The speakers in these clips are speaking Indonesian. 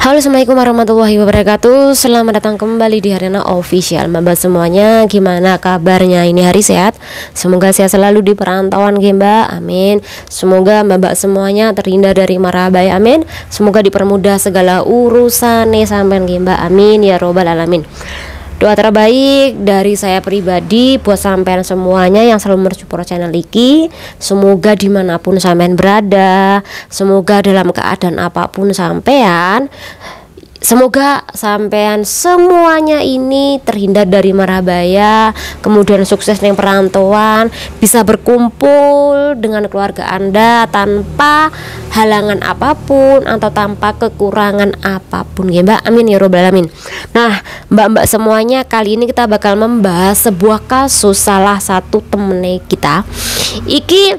Halo, assalamualaikum warahmatullahi wabarakatuh. Selamat datang kembali di Harena Official. Mbak semuanya, gimana kabarnya? Ini hari sehat. Semoga sehat selalu di perantauan, Mbak. Amin. Semoga mbak semuanya terhindar dari mara bahaya. Amin. Semoga dipermudah segala urusan sampean, Mbak. Amin ya robbal alamin. Doa terbaik dari saya pribadi buat sampean semuanya yang selalu mensupport channel iki. Semoga dimanapun sampean berada, semoga dalam keadaan apapun sampean, semoga sampean semuanya ini terhindar dari mara bahaya, kemudian sukses yang perantauan, bisa berkumpul dengan keluarga Anda tanpa halangan apapun atau tanpa kekurangan apapun, ya Mbak. Amin ya robbal alamin. Nah, mbak-mbak semuanya, kali ini kita bakal membahas sebuah kasus salah satu temennya kita. Iki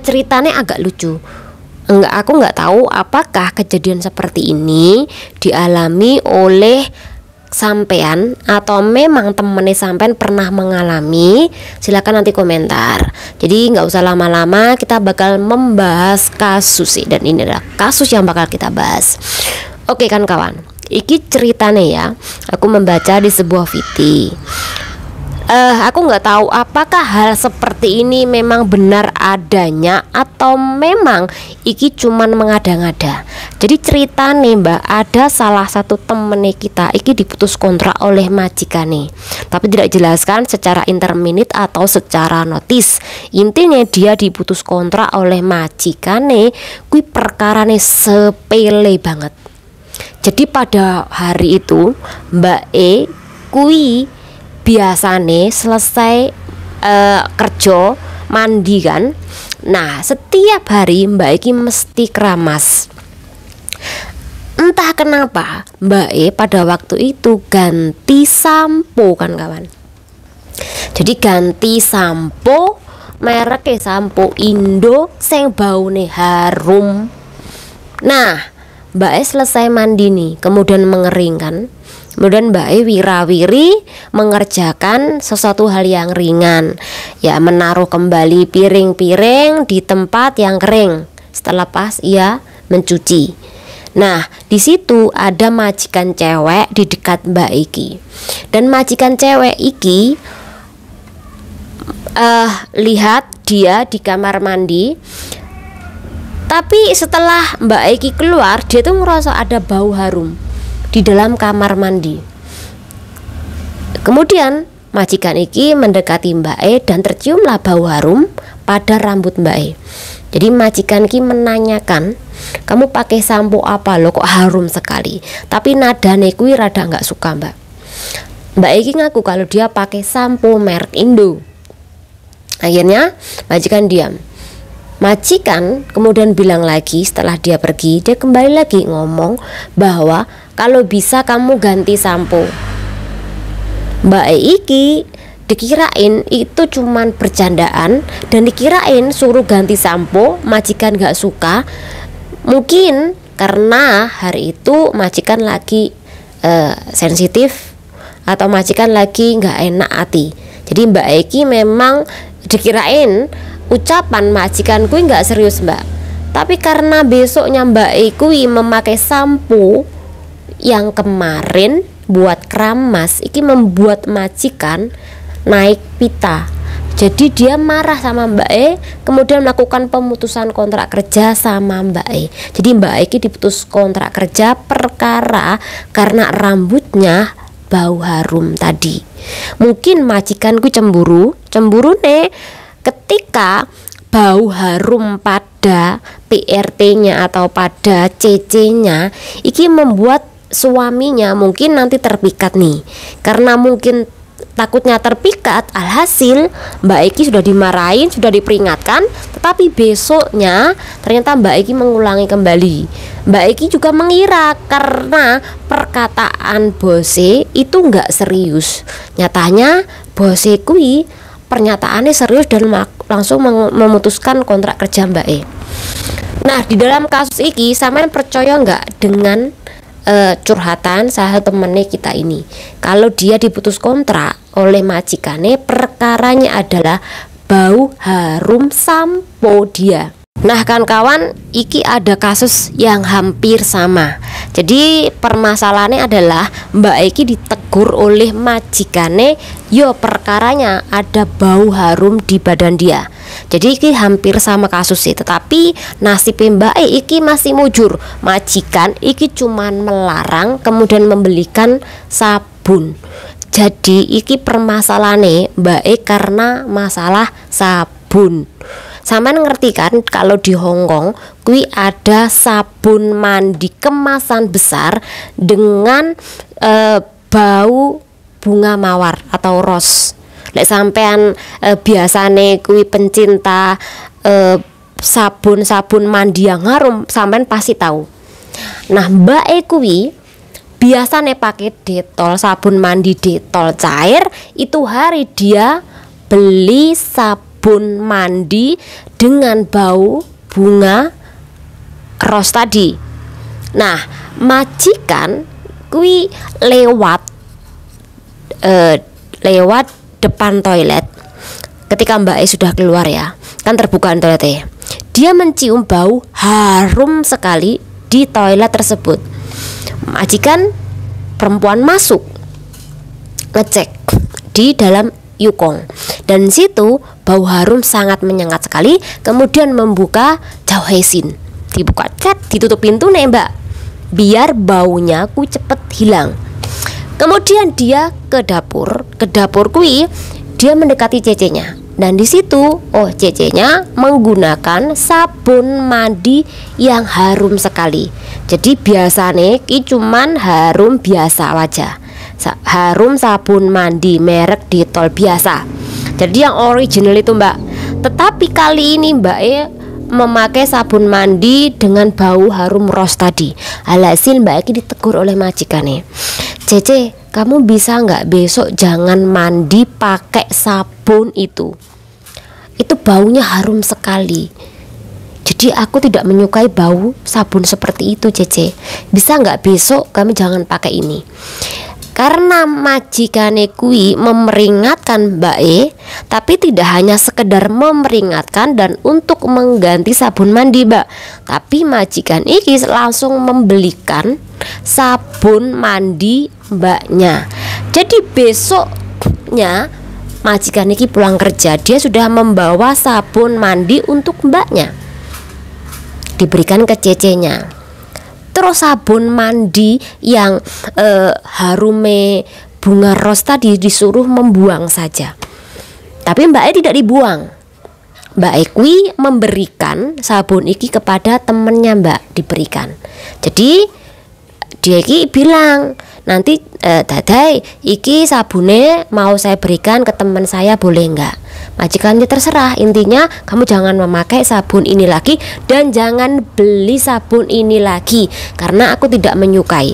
ceritanya agak lucu. Aku nggak tahu apakah kejadian seperti ini dialami oleh sampean atau memang temennya sampean pernah mengalami. Silakan nanti komentar. Jadi nggak usah lama-lama, kita bakal membahas kasus sih, dan ini adalah kasus yang bakal kita bahas. Oke kan kawan, iki ceritanya ya, aku membaca di sebuah VT. Aku nggak tahu apakah hal seperti ini memang benar adanya atau memang iki cuman mengada-ngada. Jadi cerita nih Mbak, ada salah satu temennya kita iki diputus kontrak oleh majikane, tapi tidak jelaskan secara interminit atau secara notis. Intinya dia diputus kontrak oleh majikane, kui perkarane sepele banget. Jadi pada hari itu Mbak E kui biasane selesai kerja mandi kan. Nah, setiap hari Mbak Eki mesti keramas. Entah kenapa Mbak E pada waktu itu ganti sampo kan kawan. Jadi ganti sampo, mereknya sampo Indo sing baune harum. Nah, Mbak E selesai mandi nih, kemudian mengeringkan. Kemudian Mbak E wirawiri mengerjakan sesuatu hal yang ringan, ya menaruh kembali piring-piring di tempat yang kering setelah pas ia mencuci. Nah, di situ ada majikan cewek di dekat Mbak Iki, dan majikan cewek iki lihat dia di kamar mandi. Tapi setelah Mbak Eki keluar, dia tuh ngerasa ada bau harum di dalam kamar mandi. Kemudian majikan Eki mendekati Mbak E dan terciumlah bau harum pada rambut Mbak E. Jadi majikan Eki menanyakan, kamu pakai sampo apa lo kok harum sekali? Tapi nadane kui rada nggak suka Mbak. Mbak Eki ngaku kalau dia pakai sampo merek Indo. Akhirnya majikan diam. Majikan kemudian bilang lagi setelah dia pergi, dia kembali lagi ngomong bahwa kalau bisa kamu ganti sampo. Mbak Iki dikirain itu cuman bercandaan dan dikirain suruh ganti sampo, majikan gak suka. Mungkin karena hari itu majikan lagi sensitif atau majikan lagi gak enak hati. Jadi Mbak Iki memang dikirain ucapan majikan kui nggak serius Mbak. Tapi karena besoknya Mbak E kui memakai sampo yang kemarin buat keramas, iki membuat majikan naik pita. Jadi dia marah sama Mbak E, kemudian melakukan pemutusan kontrak kerja sama Mbak E. Jadi Mbak E diputus kontrak kerja perkara karena rambutnya bau harum tadi. Mungkin majikan kui cemburu nih ketika bau harum pada PRT-nya atau pada CC-nya iki membuat suaminya mungkin nanti terpikat nih. Karena mungkin takutnya terpikat, alhasil Mbak Eki sudah dimarahin, sudah diperingatkan, tetapi besoknya ternyata Mbak Eki mengulangi kembali. Mbak Eki juga mengira karena perkataan bose itu nggak serius. Nyatanya bose kui pernyataannya serius dan langsung memutuskan kontrak kerja Mbak E. Nah, di dalam kasus ini sampean percaya nggak dengan curhatan salah satu temennya kita ini? Kalau dia diputus kontrak oleh majikannya, perkaranya adalah bau harum sampo dia. Nah kan kawan, iki ada kasus yang hampir sama. Jadi permasalahannya adalah Mbak Eki ditegur oleh majikane, yo perkaranya ada bau harum di badan dia. Jadi iki hampir sama kasus sih, tetapi nasib Mbak Eki masih mujur. Majikan iki cuman melarang kemudian membelikan sabun. Jadi iki permasalahannya Mbak E karena masalah sabun. Sampean ngerti kan kalau di Hongkong kui ada sabun mandi kemasan besar dengan bau bunga mawar atau ros. Lek sampean biasane kui pencinta sabun mandi yang harum, sampean pasti tahu. Nah, Mbak E kui biasanya pakai Detol, sabun mandi Detol cair. Itu hari dia beli sabun mandi dengan bau bunga ros tadi. Nah, majikan kui lewat depan toilet. Ketika Mbak E sudah keluar ya, kan terbuka toiletnya. Dia mencium bau harum sekali di toilet tersebut. Majikan perempuan masuk ngecek di dalam Yukong, dan situ bau harum sangat menyengat sekali. Kemudian membuka jauhesin, dibuka cat, ditutup pintu nih Mbak, biar baunya ku cepet hilang. Kemudian dia ke dapur kui, dia mendekati cecenya, dan di situ cecenya menggunakan sabun mandi yang harum sekali. Jadi biasanya ki cuman harum biasa aja, harum sabun mandi merek Detol biasa. Jadi yang original itu Mbak. Tetapi kali ini Mbak E memakai sabun mandi dengan bau harum ros tadi. Alhasil Mbak E ditegur oleh majikannya. Cece, kamu bisa nggak besok jangan mandi pakai sabun itu baunya harum sekali. Jadi aku tidak menyukai bau sabun seperti itu Cece. Bisa nggak besok kami jangan pakai ini. Karena majikane kui memperingatkan Mbak E, tapi tidak hanya sekedar memperingatkan dan untuk mengganti sabun mandi Mbak, tapi majikan iki langsung membelikan sabun mandi Mbaknya. Jadi besoknya majikan iki pulang kerja, dia sudah membawa sabun mandi untuk Mbaknya, diberikan ke cecenya. Terus sabun mandi yang harume bunga ros tadi disuruh membuang saja. Tapi Mbak E tidak dibuang. Mbak E kui memberikan sabun iki kepada temennya Mbak, diberikan. Jadi dia iki bilang, nanti dadai iki sabune mau saya berikan ke teman saya, boleh enggak? Majikannya terserah, intinya kamu jangan memakai sabun ini lagi dan jangan beli sabun ini lagi karena aku tidak menyukai.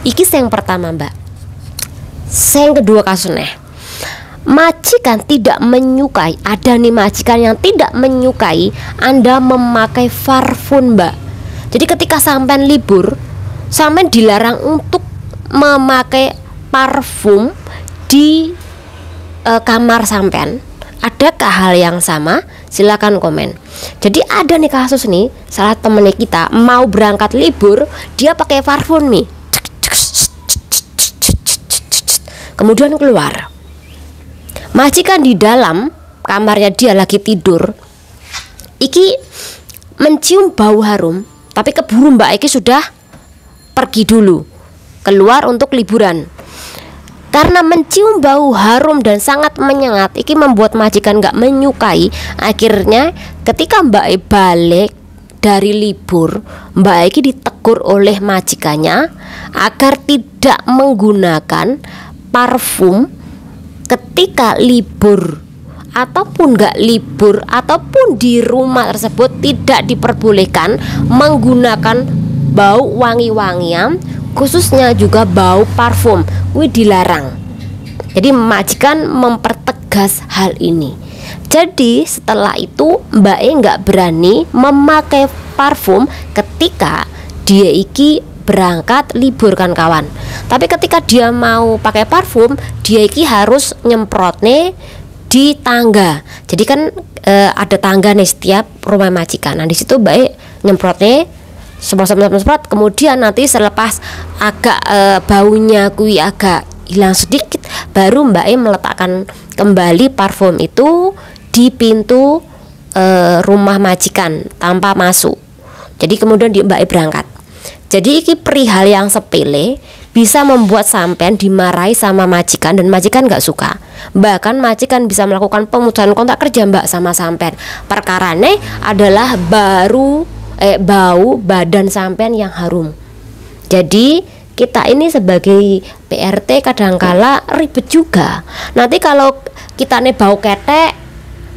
Iki yang pertama Mbak. Yang kedua kasusnya, majikan tidak menyukai. Ada nih majikan yang tidak menyukai Anda memakai parfum Mbak. Jadi ketika sampean libur, sampean dilarang untuk memakai parfum di kamar sampean. Adakah hal yang sama? Silakan komen. Jadi ada nih kasus nih, salah temennya kita mau berangkat libur, dia pakai parfum nih, kemudian keluar. Majikan di dalam kamarnya dia lagi tidur, iki mencium bau harum, tapi keburu Mbak Iki sudah pergi dulu keluar untuk liburan. Karena mencium bau harum dan sangat menyengat, iki membuat majikan gak menyukai. Akhirnya ketika Mbak E balik dari libur, Mbak Eki ditegur oleh majikannya agar tidak menggunakan parfum ketika libur, ataupun gak libur, ataupun di rumah tersebut tidak diperbolehkan menggunakan bau wangi-wangian, khususnya juga bau parfum. Wih, dilarang. Jadi majikan mempertegas hal ini. Jadi setelah itu Mbak E nggak berani memakai parfum ketika dia iki berangkat libur kan kawan. Tapi ketika dia mau pakai parfum, dia iki harus nyemprot nih di tangga. Jadi kan ada tangga nih setiap rumah majikan. Nah di situ Mbak nyemprotnya semprot, kemudian nanti selepas agak baunya kui agak hilang sedikit, baru Mbak meletakkan kembali parfum itu di pintu rumah majikan tanpa masuk. Jadi kemudian Mbak berangkat. Jadi ini perihal yang sepele bisa membuat sampean dimarahi sama majikan dan majikan nggak suka. Bahkan majikan bisa melakukan pemutusan kontrak kerja Mbak sama sampean. Perkarane adalah bau badan sampean yang harum. Jadi kita ini sebagai PRT kadangkala ribet juga. Nanti kalau kita nih bau ketek,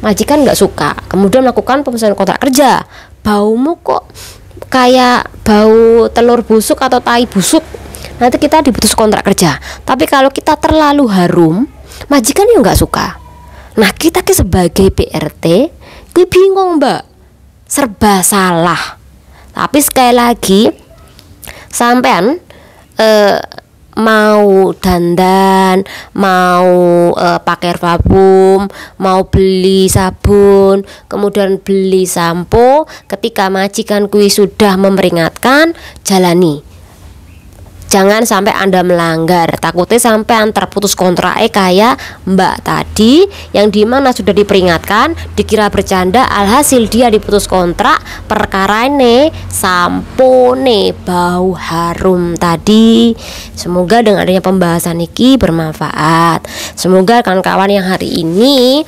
majikan nggak suka. Kemudian melakukan pemutusan kontrak kerja. Baumu kok kayak bau telur busuk atau tai busuk, nanti kita diputus kontrak kerja. Tapi kalau kita terlalu harum, majikan yang nggak suka. Nah kita sebagai PRT gue bingung Mbak, serba salah. Tapi sekali lagi sampean mau dandan, mau pakai parfum, mau beli sabun, kemudian beli sampo, ketika majikan kui sudah memperingatkan, jalani. Jangan sampai Anda melanggar, takutnya sampai terputus kontrak kayak Mbak tadi, yang dimana sudah diperingatkan, dikira bercanda, alhasil dia diputus kontrak perkara ini sampo nih bau harum tadi. Semoga dengan adanya pembahasan ini bermanfaat. Semoga kawan-kawan yang hari ini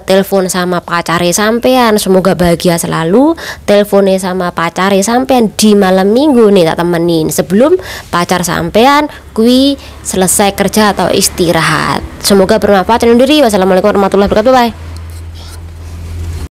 telepon sama pacare sampean semoga bahagia selalu. Teleponnya sama pacare sampean di malam minggu nih tak temenin sebelum pacar sampean kui selesai kerja atau istirahat. Semoga bermanfaat. Wassalamualaikum warahmatullahi wabarakatuh. Bye.